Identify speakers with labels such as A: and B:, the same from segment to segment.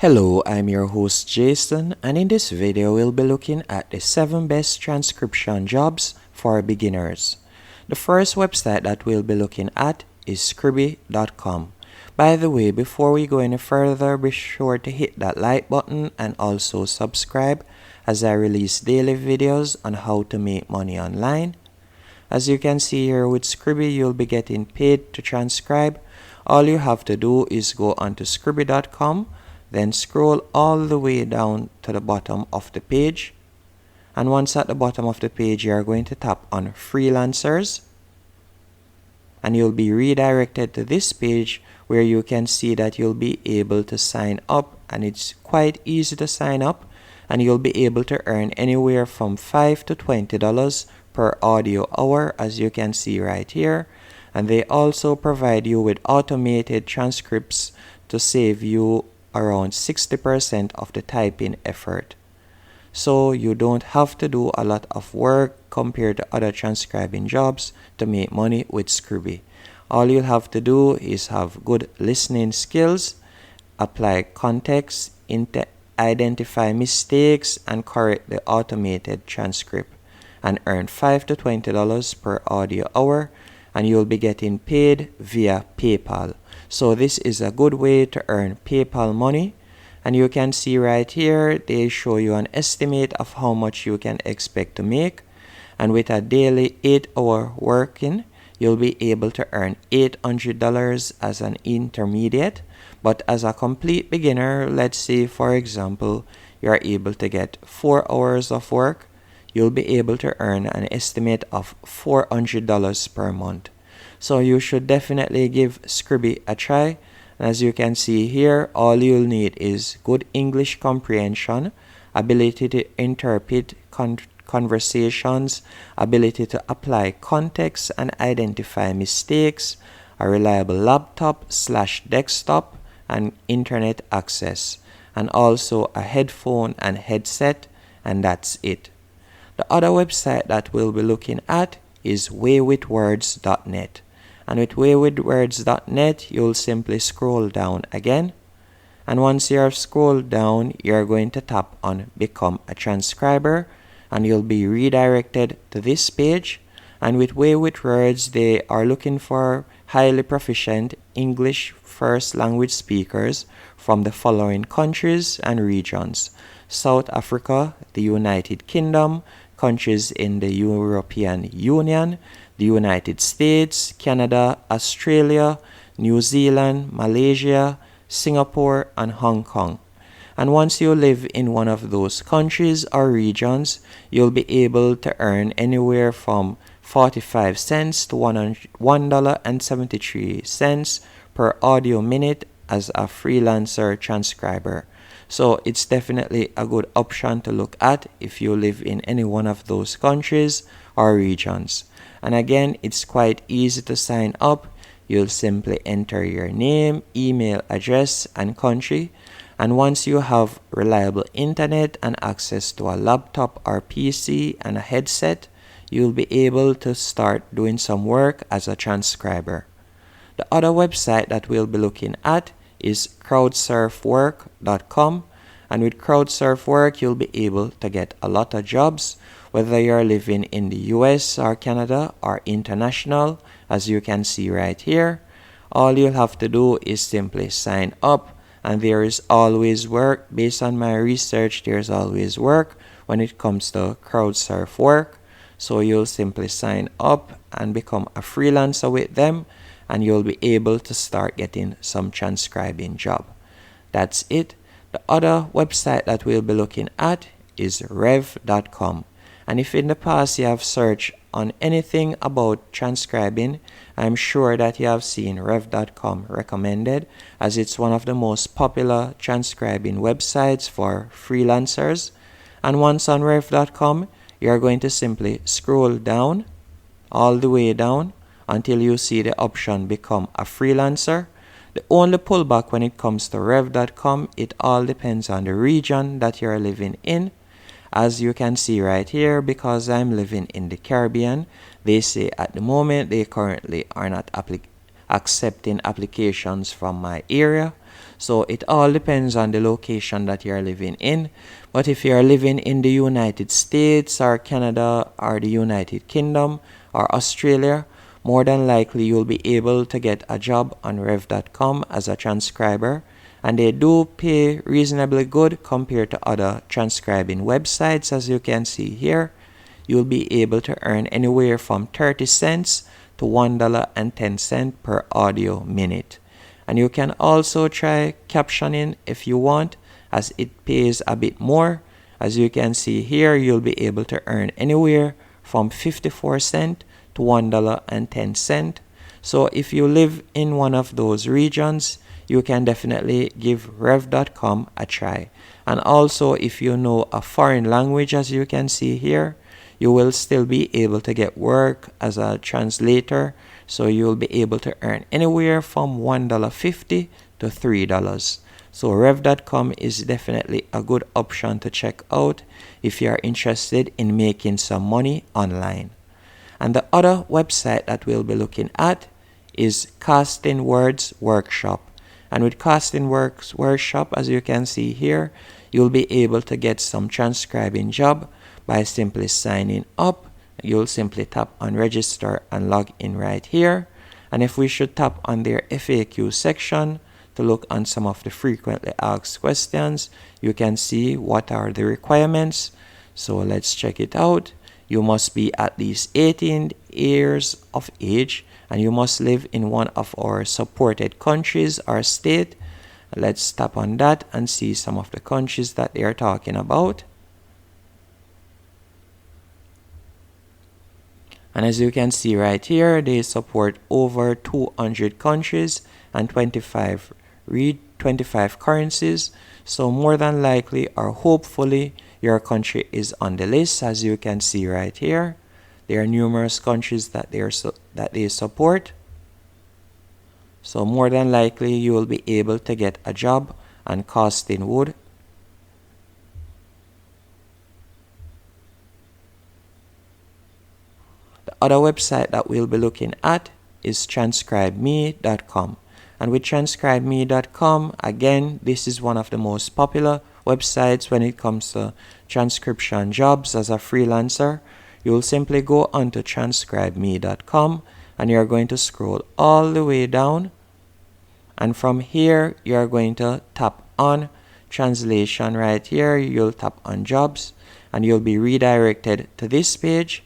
A: Hello, I'm your host Jason, and in this video we'll be looking at the 7 best transcription jobs for beginners. The first website that we'll be looking at is Scribble.com. By the way, before we go any further, be sure to hit that like button and also subscribe as I release daily videos on how to make money online. As you can see here with Scribble, you'll be getting paid to transcribe. All you have to do is go onto Scribble.com, then scroll all the way down to the bottom of the page. And once at the bottom of the page, you are going to tap on freelancers. And you'll be redirected to this page where you can see that you'll be able to sign up. And it's quite easy to sign up. And you'll be able to earn anywhere from $5 to $20 per audio hour, as you can see right here. And they also provide you with automated transcripts to save you around 60% of the typing effort. So you don't have to do a lot of work compared to other transcribing jobs to make money with Scribble. All you'll have to do is have good listening skills, apply context, identify mistakes, and correct the automated transcript, and earn $5 to $20 per audio hour, and you'll be getting paid via PayPal. So this is a good way to earn PayPal money. And you can see right here, they show you an estimate of how much you can expect to make. And with a daily 8-hour working, you'll be able to earn $800 as an intermediate. But as a complete beginner, let's say, for example, you're able to get 4 hours of work, you'll be able to earn an estimate of $400 per month. So you should definitely give Scribble a try. And as you can see here, all you'll need is good English comprehension, ability to interpret conversations, ability to apply context and identify mistakes, a reliable laptop/desktop, and internet access, and also a headphone and headset, and that's it. The other website that we'll be looking at is WeWithWords.net. And with WeWithWords.net, you'll simply scroll down again. And once you have scrolled down, you're going to tap on Become a Transcriber, and you'll be redirected to this page. And with WeWithWords, they are looking for highly proficient English first language speakers from the following countries and regions: South Africa, the United Kingdom, countries in the European Union, the United States, Canada, Australia, New Zealand, Malaysia, Singapore, and Hong Kong. And once you live in one of those countries or regions, you'll be able to earn anywhere from 45 cents to $1.73 per audio minute as a freelancer transcriber. So it's definitely a good option to look at if you live in any one of those countries or regions. And again, it's quite easy to sign up. You'll simply enter your name, email address, and country. And once you have reliable internet and access to a laptop or PC and a headset, you'll be able to start doing some work as a transcriber. The other website that we'll be looking at is Crowdsurfwork.com. And with Crowdsurf Work, you'll be able to get a lot of jobs, whether you're living in the US or Canada or international, as you can see right here. All you'll have to do is simply sign up, and there is always work. Based on my research, there's always work when it comes to Crowdsurf Work. So you'll simply sign up and become a freelancer with them, and you'll be able to start getting some transcribing job. That's it. The other website that we'll be looking at is Revcom. And if in the past you have searched on anything about transcribing, I'm sure that you have seen Revcom recommended, as it's one of the most popular transcribing websites for freelancers. And once on Revcom, you're going to simply scroll down, all the way down, until you see the option Become a Freelancer. The only pullback when it comes to Revcom, it all depends on the region that you're living in. As you can see right here, because I'm living in the Caribbean, they say at the moment they currently are not accepting applications from my area. So it all depends on the location that you're living in. But if you're living in the United States or Canada or the United Kingdom or Australia, more than likely you'll be able to get a job on Revcom as a transcriber, and they do pay reasonably good compared to other transcribing websites. As you can see here, you'll be able to earn anywhere from 30 cents to $1.10 per audio minute. And you can also try captioning if you want, as it pays a bit more. As you can see here, you'll be able to earn anywhere from 54 cents to $1.10. So if you live in one of those regions, you can definitely give Rev.com a try. And also, if you know a foreign language, as you can see here, you will still be able to get work as a translator. So you'll be able to earn anywhere from $1.50 to $3. So Rev.com is definitely a good option to check out if you are interested in making some money online. And the other website that we'll be looking at is Casting Words Workshop. And with Casting Words Workshop, as you can see here, you'll be able to get some transcribing job by simply signing up. You'll simply tap on register and log in right here. And if we should tap on their FAQ section to look on some of the frequently asked questions, you can see what are the requirements. So let's check it out. You must be at least 18 years of age, and you must live in one of our supported countries or state. Let's tap on that and see some of the countries that they are talking about. And as you can see right here, they support over 200 countries and 25 currencies. So more than likely or hopefully your country is on the list. As you can see right here, there are numerous countries that they support. So more than likely you will be able to get a job on casting wood. The other website that we'll be looking at is TranscribeMe.com. And with TranscribeMe.com, again, this is one of the most popular websites when it comes to transcription jobs as a freelancer. You'll simply go onto TranscribeMe.com and you're going to scroll all the way down. And from here, you're going to tap on translation right here. You'll tap on jobs and you'll be redirected to this page.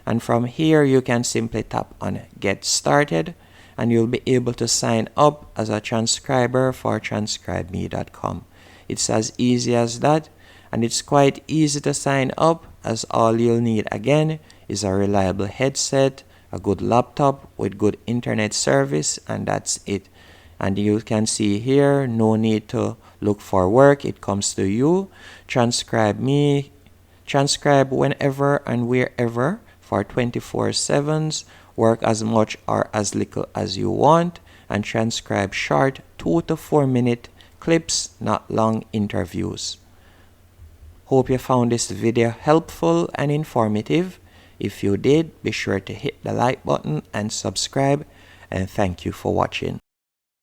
A: And from here, you can simply tap on get started and you'll be able to sign up as a transcriber for TranscribeMe.com. It's as easy as that, and it's quite easy to sign up, as all you'll need again is a reliable headset, a good laptop with good internet service, and that's it. And you can see here, no need to look for work, it comes to you. TranscribeMe, transcribe whenever and wherever for 24/7, work as much or as little as you want, and transcribe short 2 to 4 minute clips, not long interviews. Hope you found this video helpful and informative. If you did, be sure to hit the like button and subscribe, and thank you for watching.